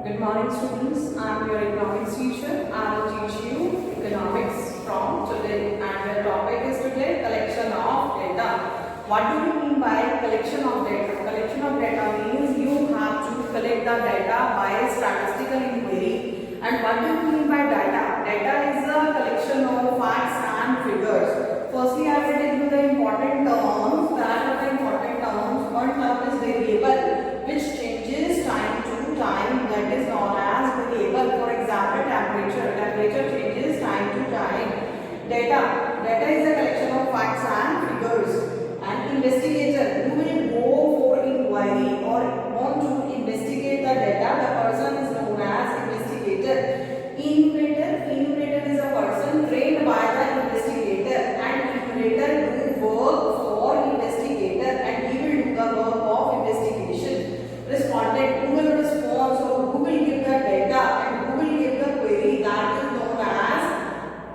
Good morning students, I am your economics teacher. I will teach you economics from today, and the topic is today collection of data. What do you mean by collection of data? Collection of data means you have to collect the data by statistical inquiry. And what do you mean by data? Data is a collection of facts and figures. Firstly, I will tell you the important terms. That are the important terms. One term is variable, which changes time to time, that is known as variable. For example, temperature. Temperature changes time to time. Data. Data is a collection of facts and figures. And investigator. You will go for inquiry or want to investigate the data. The person is known as investigator. Enumerator. Enumerator is a person trained by the investigator. And enumerator do work for investigator, and he will do the work of investigation. Respondent, who will respond, so who will give the data and who will give the query, that is known as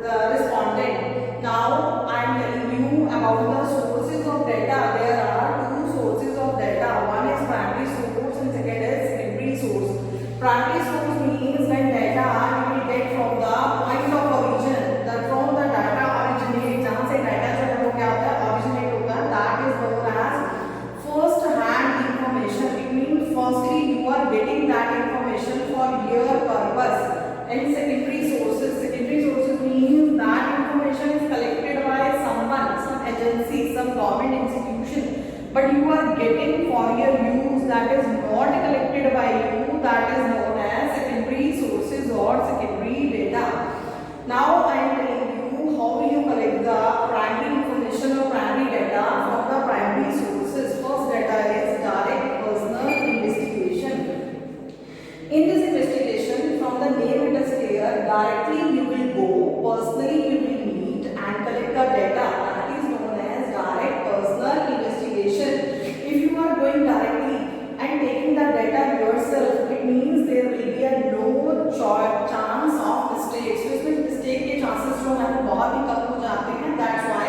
the respondent. Now I am telling you about the sources of data. There are two sources of data. One is primary source and second is secondary source. Primary source means when data you will get from the point of origin, from the data originate, जहाँ से data जो है वो क्या होता है, originate होता है, that is known as first hand information. It means firstly you are getting that information for your purpose. And secondary sources means that information is collected by someone, some agency, some government institution, but you are getting for your use, that is not collected by you, that is known as secondary sources or secondary data. Now I am telling you how you collect the primary information or primary data from the primary sources. First data is direct personal investigation. In this investigation, from the name it is clear, directly you will go, personally you will meet and collect the data. That is known as direct personal investigation. If you are going directly and taking the data yourself, it means there will be a no chance of mistakes. So इसमें mistake के chances जो है वो बहुत ही कम हो जाते हैं. That's why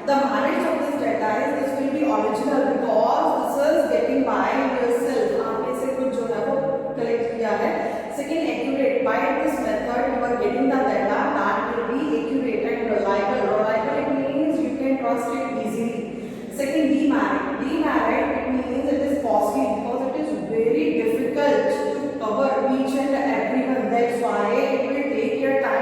the management of this data is this will be original, because this is getting by yourself. आपने से कुछ जो है वो collect किया है. Second, accurate. By this method you are getting the data that will be accurate and reliable. Reliable it means you can trust it easily. Second, demerit. Demerit it means it is costly, because it is very difficult to cover each and everyone. That's why it will take your time,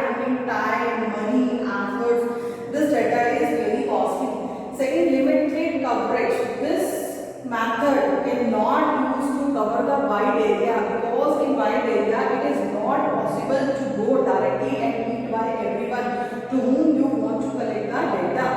money, efforts. This data is very costly. Second, limited coverage. This method cannot use to cover the wide area, because in wide area it is not possible to go directly and meet by everyone to whom you want to collect the data.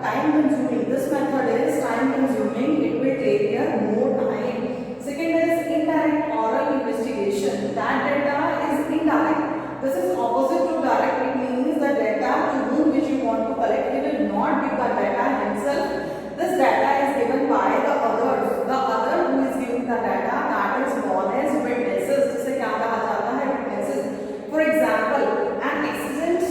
Time consuming. This method is time consuming. It will take more time. Second is indirect oral investigation. That data is indirect. This is opposite to direct. It means the data to whom which you want to collect, he will not give the data himself. This data is given by the others. The other who is giving the data, that is known as witnesses. जिसे क्या कहा जाता है? Witnesses. For example, an accident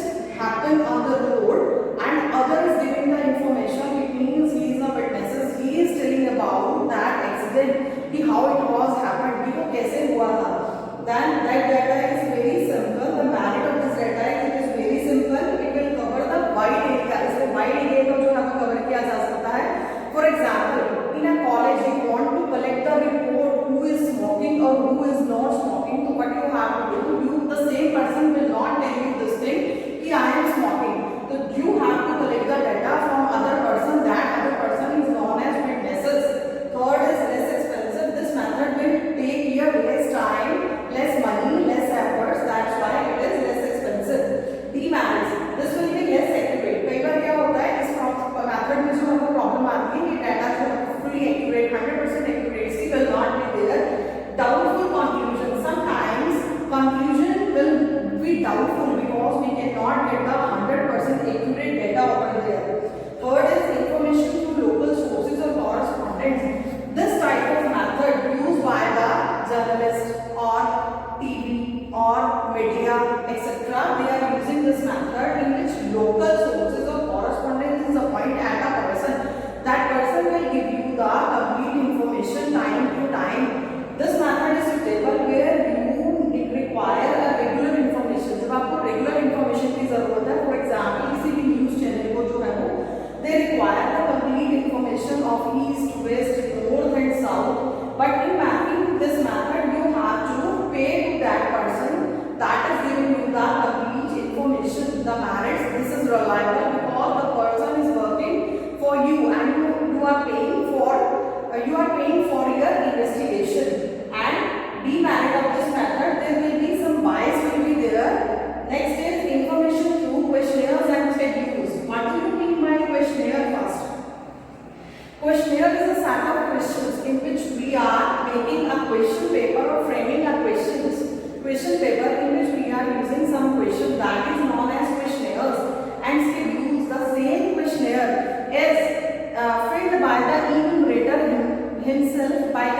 happened on the road and other is giving the information. It means he is a witness. He is telling about that accident, how it was happened, कि वो कैसे हुआ था. Then that data is very simple. The merit of this data is it is very simple. It will cover the wide area. इससे wide area को जो है वो cover किया जा सकता है. For example, in a college you want to collect the report who is smoking or who is not smoking. So what you have to do, you the same person will not tell you this thing कि I am smoking. So you have to collect the data from other person. That other person is known as witnesses. Third is less expensive. This method will take your less time, less money, less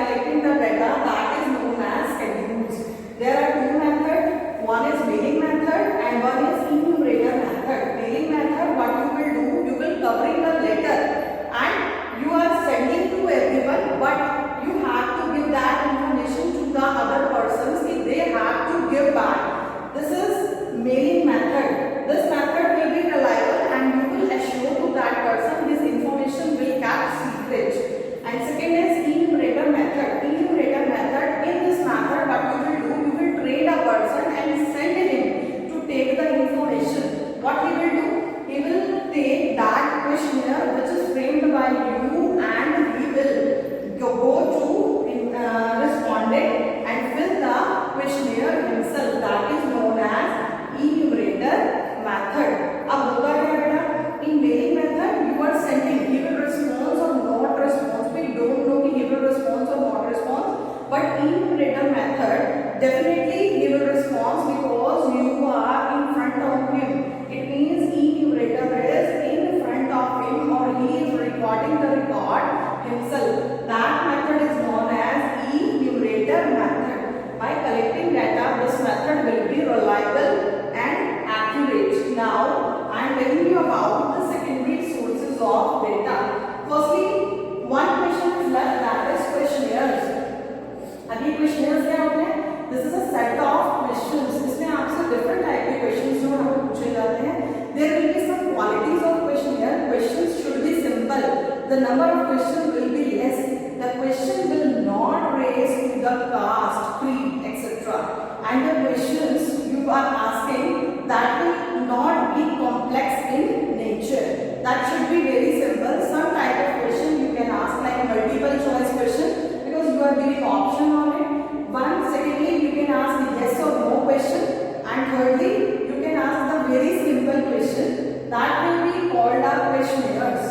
collecting the data, that is known as schedules. There are two methods. One is mailing method and one is enumerator method. Mailing method, what you will do, you will covering the letter and you are sending to everyone, but you have to give that information to the other persons if they have to give back. This is mailing method. This method will be reliable and you will assure to that person this information will kept secret. And second is enumerator method. Enumerator method, in this method what you will do, you will train a person and send him to take the information. What he will do? He will take that questionnaire which is framed by you and he will go to respondent and fill the questionnaire himself. That is known as enumerator method. अब होगा क्या बेटा? In mailing method you are sending, he will respond or not respond. We don't know कि he will respond or not respond. But enumerator method definitely he will respond because you are in front of him. It means enumerator is in front of him or he is recording the record himself. That method is known as enumerator method. By collecting data, this method will be reliable and accurate. Now, I am telling you about the secondary sources of data. Firstly, one question is left, that is questionnaires. अभी questionnaires क्या होते हैं? This is a set of questions. इसमें आपसे different type के questions जो आपको पूछे जाते हैं. There will be some qualities of questionnaire. Questions should be simple. The number of questions will be less. The question will not raise to the caste, creed, etc. And the questions you are asking, that will not be complex in nature. That should be very simple. Some type of question you can ask like multiple choice question because you are giving option on it. One, secondly, you can ask yes or no question, and thirdly, you can ask the very simple question. That will be called a questionnaires.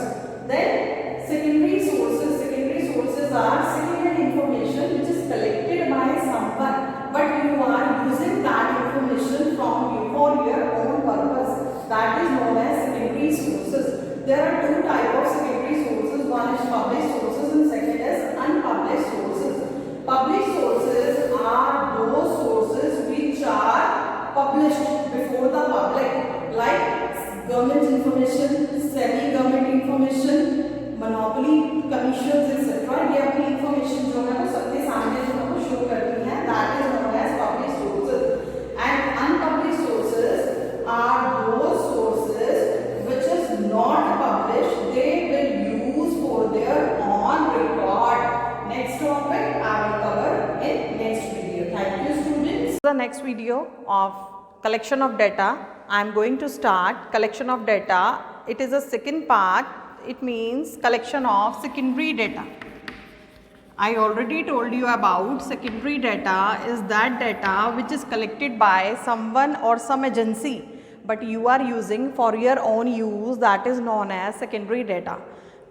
Then secondary sources. Secondary sources are secondary information which is collected by someone, but you are using that information for your own purpose. That is known as secondary sources. There are two types of secondary sources. One is published sources and second is unpublished sources. Published sources are those sources which are published before the public, like government information, semi-government information, monopoly commissions, etc. ये अपनी information जो है वो सबके सामने जो है वो show करती हैं. That is known as published sources. And unpublished sources are those sources which is not published. They will use for their own record. Next topic I will cover in next video. Thank you, students. The next video of collection of data. I am going to start collection of data. It is a second part. It means collection of secondary data. I already told you about secondary data is that data which is collected by someone or some agency, but you are using for your own use, that is known as secondary data.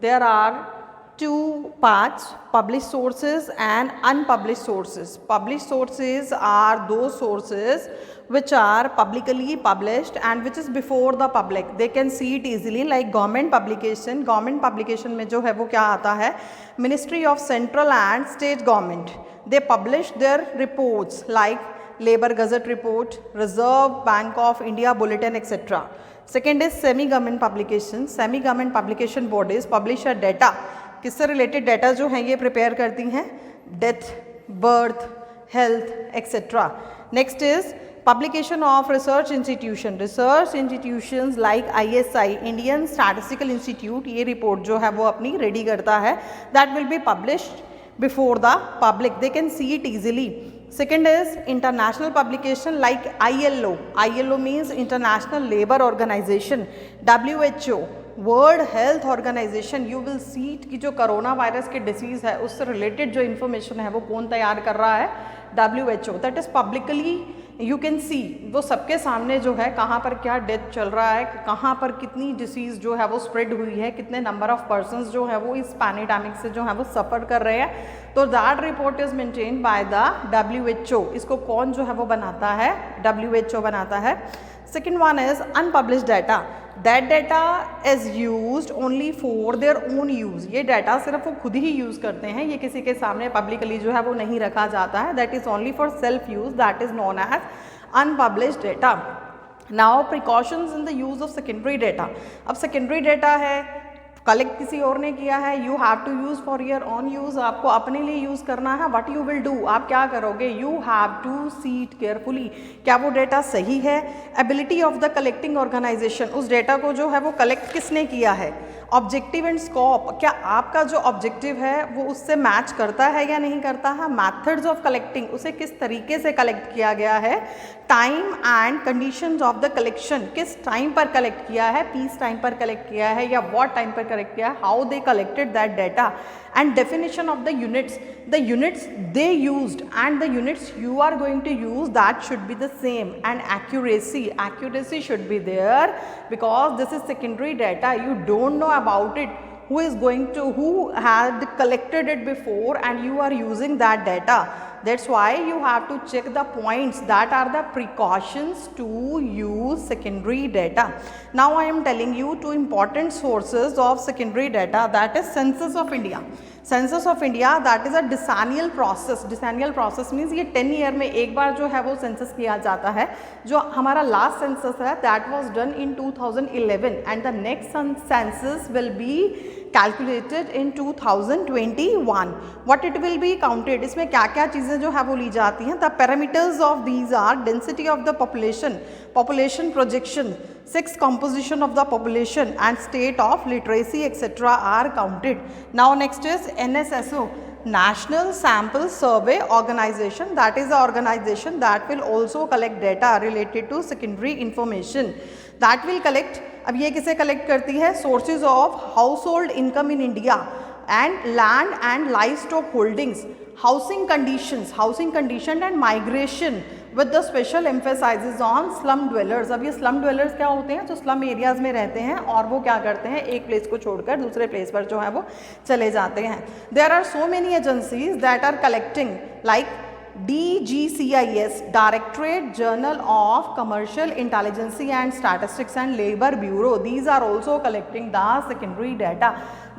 There are two parts, published sources and unpublished sources. Published sources are those sources which are publicly published and which is before the public. They can see it easily, like government publication. Government publication में जो है वो क्या आता है, Ministry of Central and State Government. They publish their reports like Labour Gazette report, Reserve Bank of India Bulletin, etc. Second is semi-government publication. Semi-government publication bodies publish a data. किससे related data जो हैं ये prepare करती हैं, death, birth, health, etcetera. Next is publication of research institution. Research institutions like ISI, Indian Statistical Institute, ये report जो है वो अपनी रेडी करता है. That will be published before the public. They can see it easily. Second is international publication like ILO. ILO means International Labour Organization. WHO, world health organization. You will see कि जो corona virus के disease है उससे related जो information है वो कौन तैयार कर रहा है, WHO. That is publicly you can see, वो सबके सामने जो है कहाँ पर क्या डेथ चल रहा है, कहाँ पर कितनी डिसीज़ जो है वो स्प्रेड हुई है, कितने नंबर ऑफ पर्सनस जो है वो इस पैंडेमिक से जो है वो सफ़र कर रहे हैं. तो that report is maintain by the WHO. इसको कौन जो है वो बनाता है, WHO बनाता है. Second one is unpublished data. That data is used only for their own use, ये डाटा सिर्फ वो खुद ही यूज़ करते हैं, ये किसी के सामने पब्लिकली जो है वो नहीं रखा जाता है. That is only for self use, that is known as unpublished data. Now precautions in the use of secondary data. अब सेकेंडरी डेटा है, कलेक्ट किसी और ने किया है, you have to use for your own use, आपको अपने लिए यूज़ करना है. व्हाट यू विल डू, आप क्या करोगे, you have to see it carefully, क्या वो डेटा सही है. Ability of the collecting organization, उस डेटा को जो है वो कलेक्ट किसने किया है. ऑब्जेक्टिव एंड स्कोप, क्या आपका जो ऑब्जेक्टिव है वो उससे मैच करता है या नहीं करता है. मैथड्स ऑफ कलेक्टिंग, उसे किस तरीके से कलेक्ट किया गया है. Time and conditions of the collection, किस टाइम पर कलेक्ट किया है, पीस टाइम पर कलेक्ट किया है या व्हाट टाइम पर कलेक्ट किया है, how they collected that data. And definition of the units they used and the units you are going to use, that should be the same. And accuracy should be there, because this is secondary data, you don't know about it, who had collected it before and you are using that data. That's why you have to check the points that are the precautions to use secondary data. Now I am telling you two important sources of secondary data, that is Census of India. Census of India, that is a decennial process. Decennial process means ये 10 year में एक बार जो है वो census किया जाता है. जो हमारा लास्ट सेंसस है that was done in 2011 and the next census will be calculated in 2021. What it will be counted, इसमें क्या क्या चीज़ें जो है वो ली जाती हैं. The parameters of these are density of the population, population projection, sex composition of the population and state of literacy etc. are counted. Now next is NSSO, National Sample Survey Organization, that is the organization that will also collect data related to secondary information. That will collect, अब ये किसे collect करती है, sources of house hold income in India and land and live stock holdings, housing condition and migration with the special emphasis on slum dwellers. अब ये slum dwellers क्या होते हैं, जो slum areas में रहते हैं और वो क्या करते हैं, एक प्लेस को छोड़कर दूसरे प्लेस पर जो है वो चले जाते हैं. There are so many agencies that are collecting, like DGCIS, Directorate General of Commercial Intelligence and Statistics and Labor Bureau. These are also collecting the secondary data.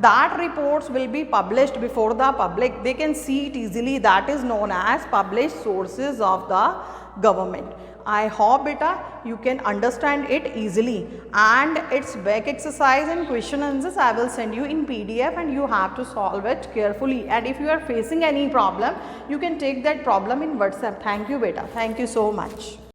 That reports will be published before the public. They can see it easily. That is known as published sources of the government. I hope beta you can understand it easily, and its back exercise and question answers I will send you in PDF and you have to solve it carefully. And if you are facing any problem, you can take that problem in WhatsApp. Thank you beta. Thank you so much.